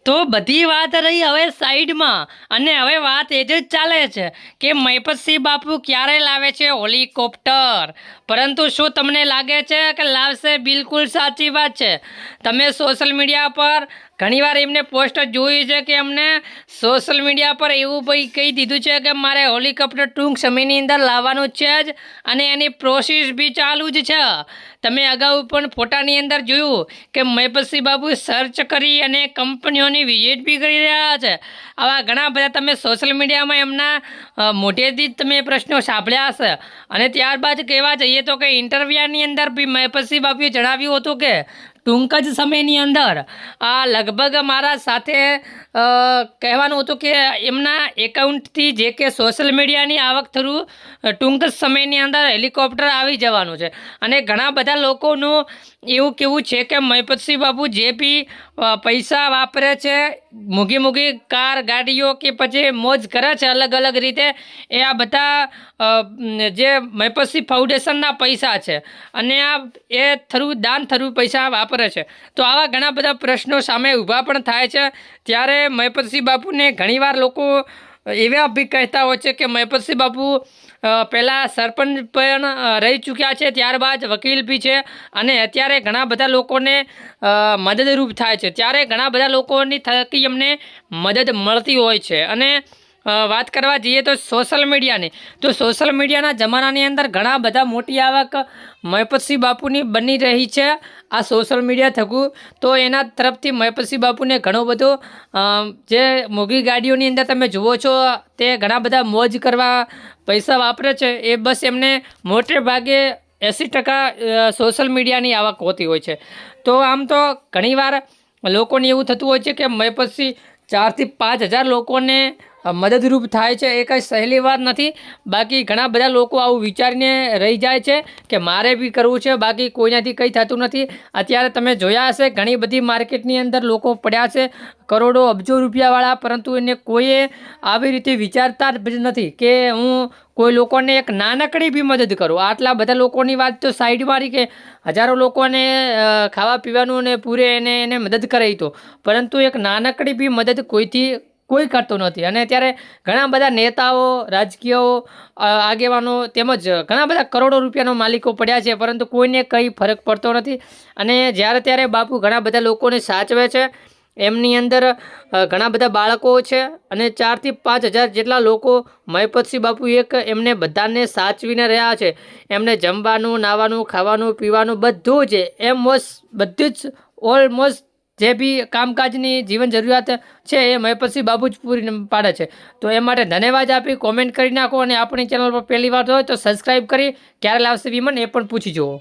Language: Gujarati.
તો બધી વાત રહી હવે સાઈડમાં, અને હવે વાત એ જ ચાલે છે કે મહિપતસિંહ બાપુ ક્યારે લાવે છે હેલિકોપ્ટર. પરંતુ શું તમને લાગે છે કે લાવશે? બિલકુલ સાચી વાત છે. તમે સોશિયલ મીડિયા પર ઘણીવાર એમને પોસ્ટ જોઈ છે કે અમને સોશિયલ મીડિયા પર એવું ભાઈ કહી દીધું છે કે મારે હેલિકોપ્ટર ટૂંક સમયની અંદર લાવવાનું છે જ, અને એની પ્રોસેસ બી ચાલુ જ છે. તમે અગાઉ પણ ફોટાની અંદર જોયું કે મહિપતસિંહ બાપુ સર્ચ કરી અને કંપનીઓની વિઝિટ બી કરી રહ્યા છે. આવા ઘણા બધા તમે સોશિયલ મીડિયામાં એમના મોઢેથી જ તમે પ્રશ્નો સાંભળ્યા હશે. અને ત્યારબાદ કહેવા જઈએ તો કે ઇન્ટરવ્યૂની અંદર બી મહિપતસિંહ બાપુએ જણાવ્યું હતું કે ટૂંક જ સમયની અંદર આ લગભગ મારા સાથે કહેવાનું હતું કે એમના એકાઉન્ટથી જે કે સોશિયલ મીડિયાની આવક થ્રુ ટૂંક જ સમયની અંદર હેલિકોપ્ટર આવી જવાનું છે. અને ઘણા બધા લોકોનું એવું કેવું છે કે મહિપતસિંહ બાપુ જે બી પૈસા વાપરે છે, મોંઘી મોંઘી કાર ગાડીઓ કે પછી મોજ કરે છે અલગ અલગ રીતે, એ આ બધા જે મહિપતસિંહ ફાઉન્ડેશનના પૈસા છે, અને આ એ થ્રુ દાન થ્રુ પૈસા વાપરે છે. તો આવા ઘણા બધા પ્રશ્નો સામે ઊભા પણ થાય છે. ત્યારે મહિપતસિંહ બાપુને ઘણીવાર લોકો એવા બી કહેતા હોય છે કે મહિપતસિંહ બાપુ પહેલાં સરપંચ પણ રહી ચૂક્યા છે, ત્યારબાદ વકીલ બી છે, અને અત્યારે ઘણા બધા લોકોને મદદરૂપ થાય છે. ત્યારે ઘણા બધા લોકોની થકી એમને મદદ મળતી હોય છે. અને વાત કરવા જઈએ તો સોશિયલ મીડિયાની, તો સોશિયલ મીડિયાના જમાનાની અંદર ઘણા બધા મોટી આવક મહિપતસિંહ બાપુની બની રહી છે આ સોશિયલ મીડિયા થકું. તો એના તરફથી મહિપતસિંહ બાપુને ઘણો બધો જે મોંઘી ગાડીઓની અંદર તમે જુઓ છો તે ઘણા બધા મોજ કરવા પૈસા વાપરે છે, એ બસ એમને મોટે ભાગે 80% સોશિયલ મીડિયાની આવક હોતી હોય છે. તો આમ તો ઘણીવાર લોકોને એવું થતું હોય છે કે મહિપતસિંહ 4 થી 5 હજાર લોકોને મદદરૂપ થાય છે, એ કંઈ સહેલી વાત નથી. બાકી ઘણા બધા લોકો આવું વિચારીને રહી જાય છે કે મારે બી કરવું છે, બાકી કોઈનાથી કંઈ થતું નથી. અત્યારે તમે જોયા હશે ઘણી બધી માર્કેટની અંદર લોકો પડ્યા છે કરોડો અબજો રૂપિયાવાળા, પરંતુ એને કોઈએ આવી રીતે વિચારતા જ નથી કે હું કોઈ લોકોને એક નાનકડી બી મદદ કરું. આટલા બધા લોકોની વાત તો સાઈડ મારી કે હજારો લોકોને ખાવા પીવાનું ને પૂરે એને મદદ કરાવી, તો પરંતુ એક નાનકડી બી મદદ કોઈ કરતો નથી. અને અત્યારે ઘણા બધા નેતાઓ, રાજકીયો આગેવાનો તેમજ ઘણા બધા કરોડો રૂપિયાના માલિકો પડ્યા છે, પરંતુ કોઈને કંઈ ફરક પડતો નથી. અને જ્યારે ત્યારે બાપુ ઘણા બધા લોકોને સાચવે છે. એમની અંદર ઘણા બધા બાળકો છે, અને 4 થી 5 હજાર જેટલા લોકો મહિપતસિંહ બાપુ એક એમને બધાને સાચવીને રહ્યા છે. એમને જમવાનું, નાવાનું, ખાવાનું, પીવાનું બધું જ બધું જ ઓલમોસ્ટ જે બી કામકાજની જીવન જરૂરિયાત છે એ મહિપતસિંહ બાપુ જ પૂરી પાડે છે. તો એ માટે ધન્યવાદ આપી કોમેન્ટ કરી નાખો, અને આપણી ચેનલ પર પહેલી વાર હોય તો સબસ્ક્રાઈબ કરી ક્યારે લાવશે વિમાન એ પણ પૂછી જુઓ.